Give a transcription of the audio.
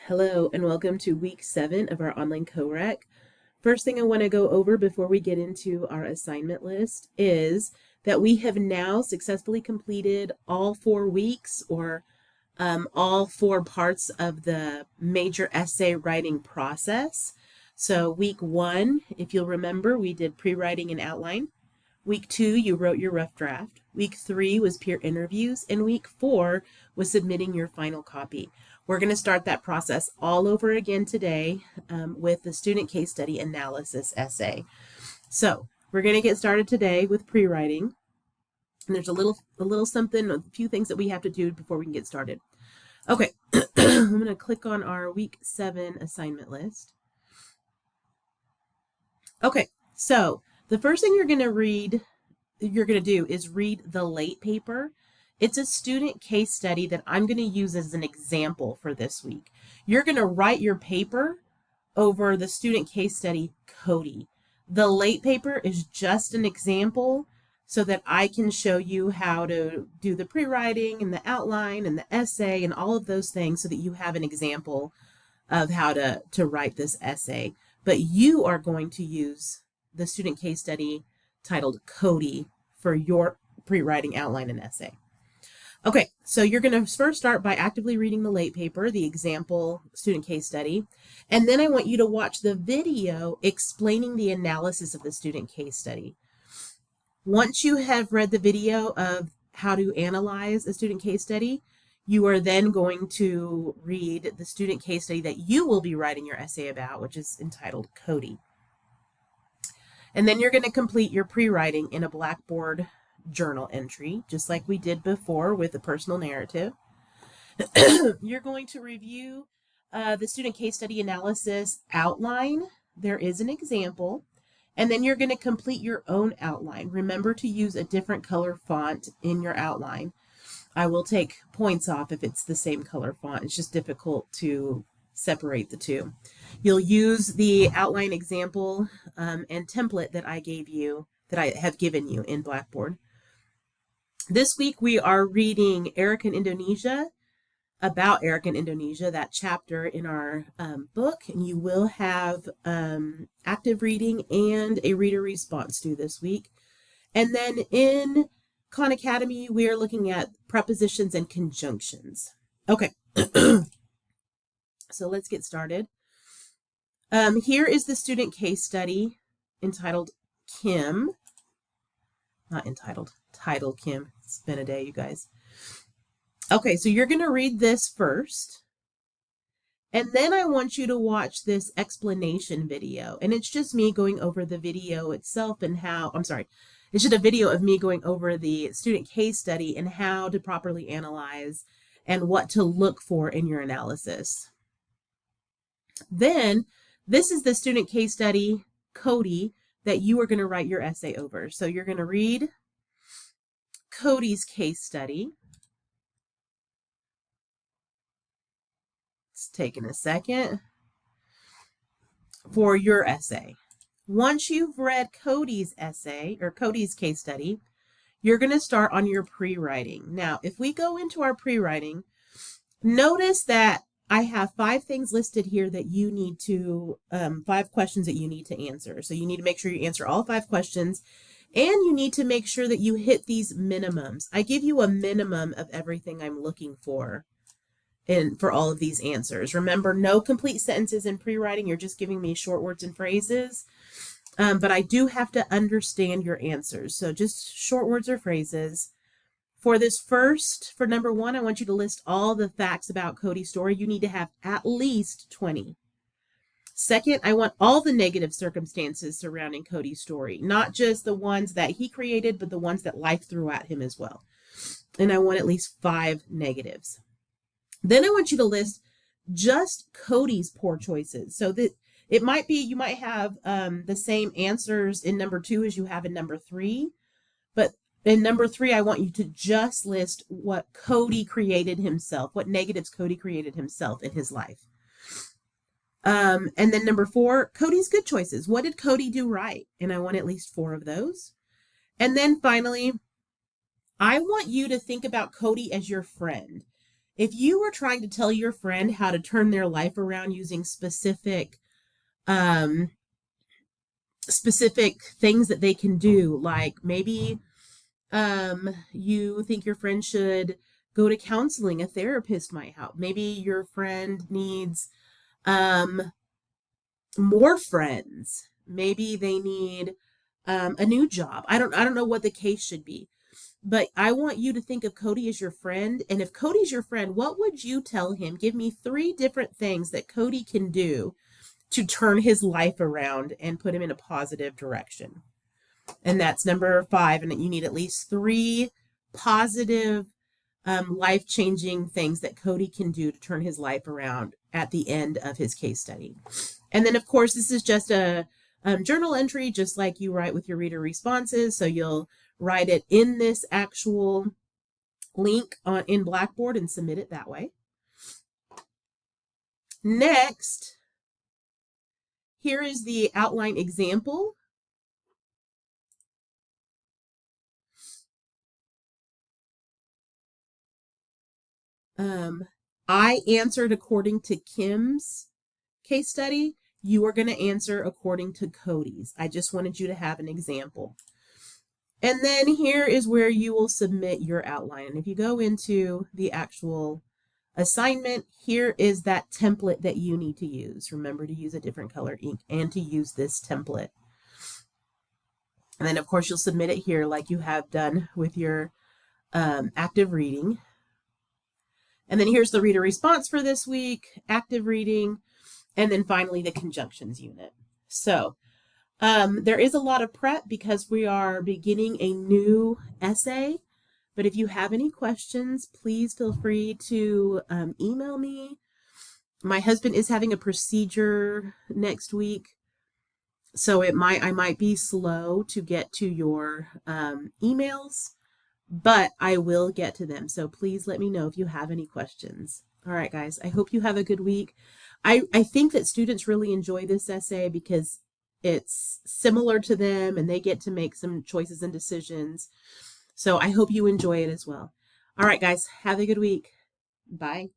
Hello and welcome to week 7 of our online co-rec. First thing I want to go over before we get into our assignment list is that we have now successfully completed all 4 weeks or all 4 parts of the major essay writing process. So week 1, if you'll remember, we did pre-writing and outline. Week 2, you wrote your rough draft. Week 3 was peer interviews, and week 4 was submitting your final copy. We're going to start that process all over again today with the student case study analysis essay. So we're going to get started today with pre-writing. And there's a little something, a few things that we have to do before we can get started. Okay, I'm going to click on our week 7 assignment list. Okay, so the first thing you're going to do is read the late paper. It's a student case study that I'm going to use as an example for this week. You're going to write your paper over the student case study Cody. The late paper is just an example so that I can show you how to do the pre-writing and the outline and the essay and all of those things so that you have an example of how to write this essay. But you are going to use the student case study titled Cody for your pre-writing outline and essay. Okay, so you're going to first start by actively reading the late paper, the example student case study, and then I want you to watch the video explaining the analysis of the student case study. Once you have read the video of how to analyze a student case study, you are then going to read the student case study that you will be writing your essay about, which is entitled Cody. And then you're going to complete your pre-writing in a Blackboard journal entry, just like we did before with the personal narrative. You're going to review the student case study analysis outline. There is an example. And then you're going to complete your own outline. Remember to use a different color font in your outline. I will take points off if it's the same color font. It's just difficult to separate the two. You'll use the outline example and template that I gave you, that I have given you in Blackboard. This week we are reading Eric in Indonesia, about Eric in Indonesia, that chapter in our book, and you will have active reading and a reader response due this week. And then in Khan Academy, we are looking at prepositions and conjunctions. Okay, so let's get started. Here is the student case study entitled Kim. Not entitled, titled Kim. It's been a day, you guys. Okay, so you're going to read this first. And then I want you to watch this explanation video. And it's just me going over the video itself and how, it's just a video of me going over the student case study and how to properly analyze and what to look for in your analysis. Then, this is the student case study, Cody, that you are going to write your essay over. So you're going to read Cody's case study. It's taking a second for your essay. Once you've read Cody's essay or Cody's case study, you're going to start on your pre-writing. Now, if we go into our pre-writing, notice that I have 5 things listed here that you need to, 5 questions that you need to answer. So you need to make sure you answer all 5 questions, and you need to make sure that you hit these minimums. I give you a minimum of everything I'm looking for for all of these answers. Remember, no complete sentences in pre-writing. You're just giving me short words and phrases. But I do have to understand your answers. So just short words or phrases. For this for number 1, I want you to list all the facts about Cody's story. You need to have at least 20. Second, I want all the negative circumstances surrounding Cody's story, not just the ones that he created, but the ones that life threw at him as well. And I want at least 5 negatives. Then I want you to list just Cody's poor choices. So that it might be, you might have the same answers in number 2 as you have in number 3, but in number 3, I want you to just list what Cody created himself, what negatives Cody created himself in his life. And then number 4, Cody's good choices. What did Cody do right? And I want at least 4 of those. And then finally, I want you to think about Cody as your friend. If you were trying to tell your friend how to turn their life around using um, specific things that they can do, like maybe you think your friend should go to counseling, a therapist might help. Maybe your friend needs um, more friends. Maybe they need a new job. I don't know what the case should be. But I want you to think of Cody as your friend. And if Cody's your friend, what would you tell him? Give me 3 different things that Cody can do to turn his life around and put him in a positive direction. And that's number 5. And you need at least 3 positive, life-changing things that Cody can do to turn his life around at the end of his case study. And then, of course, this is just a journal entry, just like you write with your reader responses. So you'll write it in this actual link in Blackboard and submit it that way. Next, here is the outline example. I answered according to Kim's case study. You are going to answer according to Cody's. I just wanted you to have an example. And then here is where you will submit your outline. And if you go into the actual assignment, here is that template that you need to use. Remember to use a different color ink and to use this template. And then, of course, you'll submit it here like you have done with your active reading. And then here's the reader response for this week, active reading, and then finally the conjunctions unit. So there is a lot of prep because we are beginning a new essay. But if you have any questions, please feel free to email me. My husband is having a procedure next week, so I might be slow to get to your emails, but I will get to them. So please let me know if you have any questions. All right, guys, I hope you have a good week. I think that students really enjoy this essay because it's similar to them and they get to make some choices and decisions. So I hope you enjoy it as well. All right, guys, have a good week. Bye.